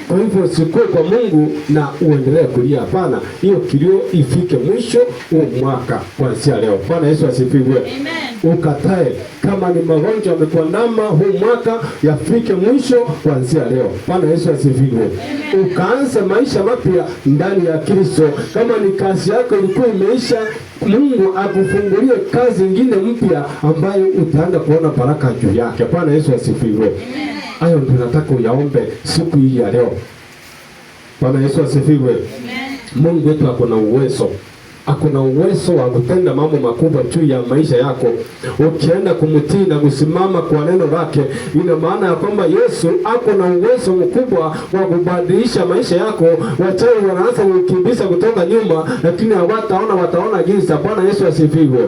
Kwa hivyo sikue kwa Mungu na uendelee kulia, hapana. Hiyo kilio ifike mwisho huu mwaka kuanzia leo. Bwana Yesu asifiwe. Ukatae kama ni magonjwa yamekuandama huu mwaka, yafike mwisho kuanzia leo. Bwana Yesu asifiwe. Ukaanze maisha mapya ndani ya Kristo. Kama ni kazi yako ilikuwa imeisha, Mungu akufungulie kazi nyingine mpya ambayo utaanza kuona baraka juu yake. Bwana Yesu asifiwe. Hayo ndio nataka uyaombe siku hii ya leo. Bwana Yesu asifiwe. Mungu wetu akona uwezo. Akona uwezo wa kutenda mambo makubwa juu ya maisha yako. Ukienda kumtii na kusimama kwa neno lake, ina maana ya kwamba Yesu akona uwezo mkubwa wa kubadilisha maisha yako. Wachawi wanaanza kukimbiza kutoka nyuma, lakini hawataona, wataona giza. Bwana Yesu asifiwe.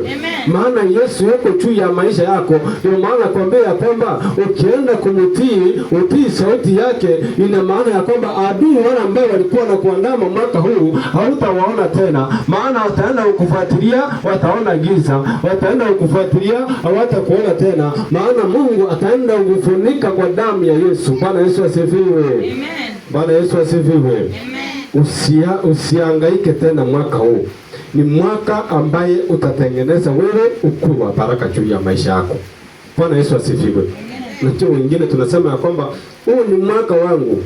Maana Yesu yuko juu ya maisha yako. Ndio maana kwambia ya kwamba ukienda kumtii, utii sauti yake, ina maana ya kwamba adui wale ambao walikuwa na kuandama mwaka huu hautawaona tena. Maana wataenda kukufuatilia, wataona giza. Wataenda kukufuatilia, hawatakuona tena. Maana Mungu ataenda kukufunika kwa damu ya Yesu. Bwana Yesu asifiwe. Amen. Bwana Yesu asifiwe. Amen. Usihangaike tena mwaka huu. Ni mwaka ambaye utatengeneza wewe ukuu wa baraka juu ya maisha yako. Bwana Yesu asifiwe. Na wengine tunasema ya kwamba huu ni mwaka wangu,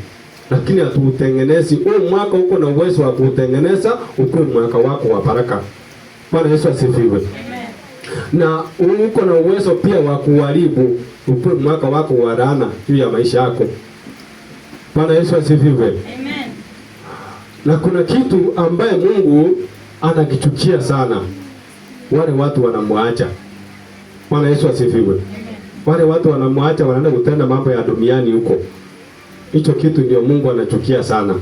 lakini hatuutengenezi. Huu mwaka uko na uwezo wa kuutengeneza ukue mwaka wako wa baraka. Bwana Yesu asifiwe. Na uko na uwezo pia wa kuharibu ukue mwaka wako wa laana juu ya maisha yako. Bwana Yesu asifiwe. Amen. Na kuna kitu ambaye Mungu anakichukia sana. Wale watu wanamwacha. Bwana Yesu asifiwe. Wale watu wanamwacha, wanaenda kutenda mambo ya duniani huko. Hicho kitu ndio Mungu anachukia sana.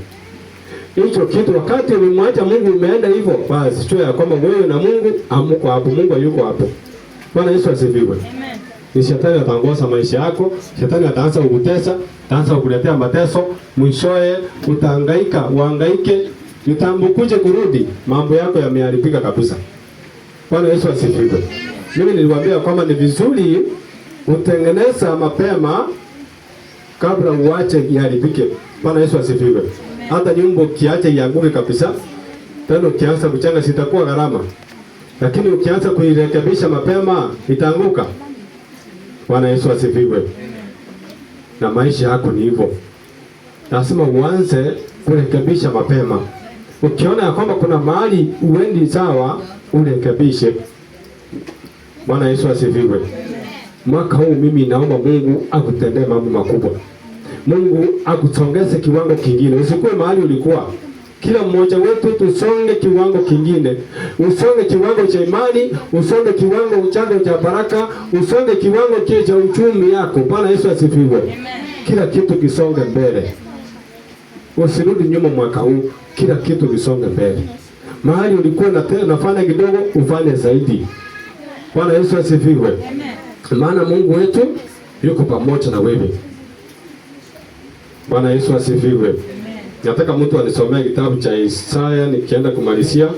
Hicho kitu wakati umemwacha Mungu umeenda hivyo, basi sio ya kwamba wewe na Mungu amuko hapo, Mungu yuko hapo. Bwana Yesu asifiwe. Amen. Ni shetani ataongoza maisha yako, shetani ataanza kukutesa, ataanza kukuletea mateso, mwishoe utahangaika, uhangaike, utambukuje kurudi, mambo yako yameharibika kabisa. Bwana Yesu asifiwe. Mimi niliwaambia kwamba ni vizuri utengeneza mapema kabla uache iharibike. Bwana Yesu asifiwe. Hata nyumba ukiacha ianguke kabisa, tena ukianza kuchanga sitakuwa gharama. Lakini ukianza kuirekebisha mapema itaanguka. Bwana Yesu asifiwe. Na maisha yako ni hivyo. Lazima uanze kurekebisha mapema. Ukiona ya kwamba kuna mahali uendi sawa, urekebishe. Bwana Yesu asifiwe. Mwaka huu mimi naomba Mungu akutendee mambo makubwa. Mungu akusongeze kiwango kingine. Usikue mahali ulikuwa. Kila mmoja wetu tusonge kiwango kingine. Usonge kiwango cha imani, usonge kiwango cha baraka, usonge kiwango kile cha uchumi yako. Bwana Yesu asifiwe. Kila kitu kisonge mbele. Usirudi nyuma mwaka huu. Kila kitu kisonge mbele. Mahali ulikuwa nafanya kidogo, ufanye zaidi. Bwana Yesu asifiwe. Maana Mungu wetu yuko pamoja na wewe. Bwana Yesu asifiwe. Nataka mtu anisomee kitabu cha Isaya nikienda kumalizia.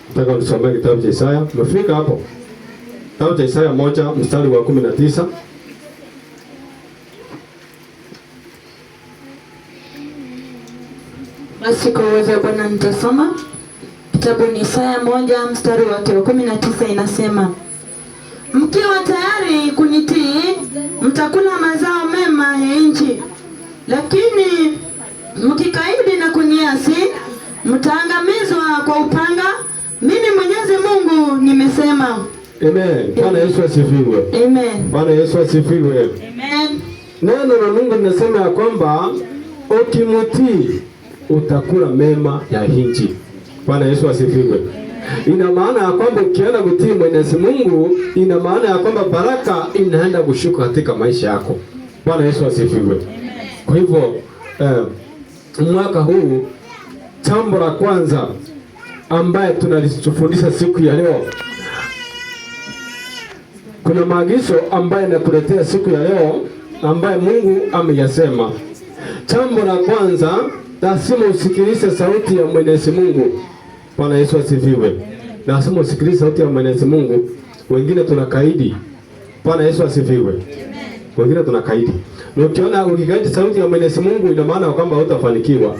Nataka unisomee kitabu cha Isaya. Umefika hapo? Kitabu cha Isaya 1 mstari wa 19. Basi kwa uwezo wa Bwana nitasoma. Kitabu ni Isaya 1 mstari wake wa 19 inasema, mkiwa tayari kunitii, mtakula mazao mema ya nchi. Lakini mkikaidi na kuniasi, mtaangamizwa kwa upanga. Mimi Mwenyezi Mungu nimesema. Amen. Bwana Yesu asifiwe. Amen. Bwana Yesu asifiwe. Amen. Neno la Mungu linasema ya kwamba ukimtii utakula mema ya nchi. Bwana Yesu asifiwe. Ina maana ya kwamba ukienda kutii Mwenyezi Mungu, ina maana ya kwamba baraka inaenda kushuka katika maisha yako. Bwana Yesu asifiwe. Kwa hivyo mwaka huu jambo la kwanza ambaye tunalifundisha siku ya leo, kuna maagizo ambaye nakuletea siku ya leo ambaye Mungu ameyasema. Jambo la kwanza, lazima usikilize sauti ya Mwenyezi Mungu. Bwana Yesu asifiwe. Lazima usikilize sauti ya Mwenyezi Mungu. Wengine tunakaidi. Bwana Yesu asifiwe. Wengine tunakaidi. Na ukiona ukikaidi sauti ya Mwenyezi Mungu, ina maana kwamba hutafanikiwa.